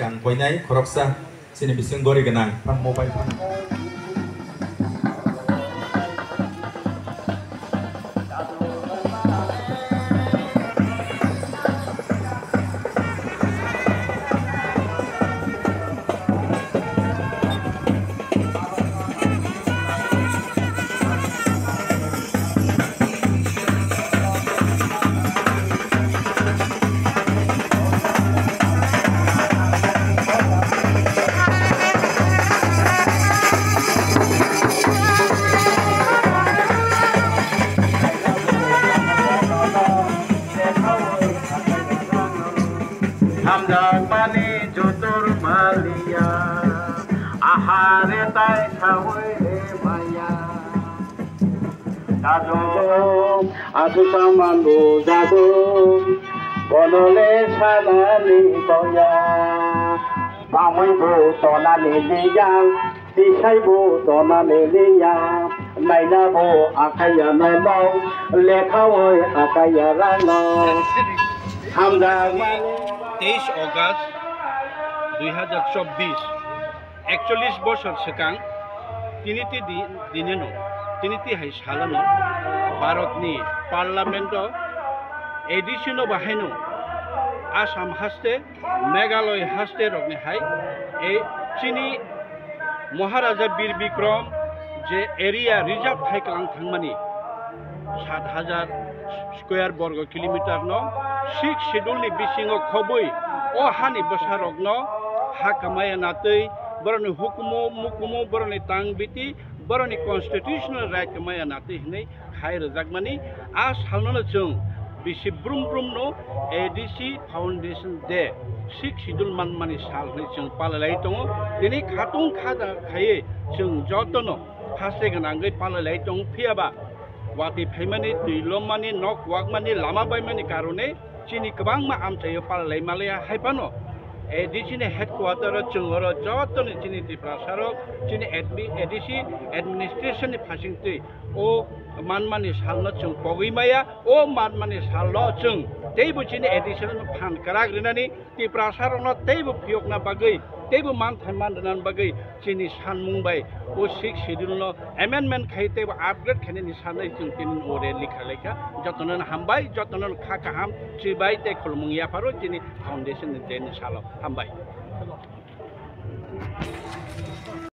Gang poinai koroksa sini bising gori genang pan mobile pan. Hamdak mani jotor malia ahare tai sawe maya Jado adu samandu jado bonole sanani toya Bamoi bo tona leliya Tisai bo tona leliya Naina bo akaya nainau Lekha oi akaya ranau Hamdak mani 23 August 2024 41 বছর সিকাং তিনিটি দিনেনো তিনিটি হাই সালানো ভারতনি পার্লামেন্ট এডিশনো বাহাইনো আসাম হাস্তে মেঘালয় হাস্তে রগনি হাই এই চিনি মহারাজা বীর বিক্রম যে এরিয়া রিজার্ভ থাইকলাং থাংমানি 7000 স্কয়ার বর্গ কিলোমিটার ন 6 schedule ni bisingo khoboi o hani basarok no hakamaya natei boroni hukumo mukumo boroni tangbiti boroni constitutional right kamaya natei hinai khai rajagmani a salnono chung bisi brum brum no ADC foundation de 6 schedule manmani salnai chung palalai tongo dini khatung khada khaye chung jotono haste ganangai palalai tong phiaba wati phaimani tuilomani nok wakmani lama baimani karone chini kabang ma amchayo palalai malaya haipano ADC headquarter chungoro jotoni chini tiprasaro chini ADC administration ni phasingti o manmani salno chung pogimaya o manmani sallo chung teibu chini ADC no phan karagrinani tiprasaro no teibu phiokna bagai teibu man thaiman nan bagai chini sanmungbai o 6 schedule no amendment khaite upgrade khane ni sanai chung tin ore likha lekha jotonon hambai jotonon khaka ham chibai te khulmung ya paro chini foundation ni den salo hambai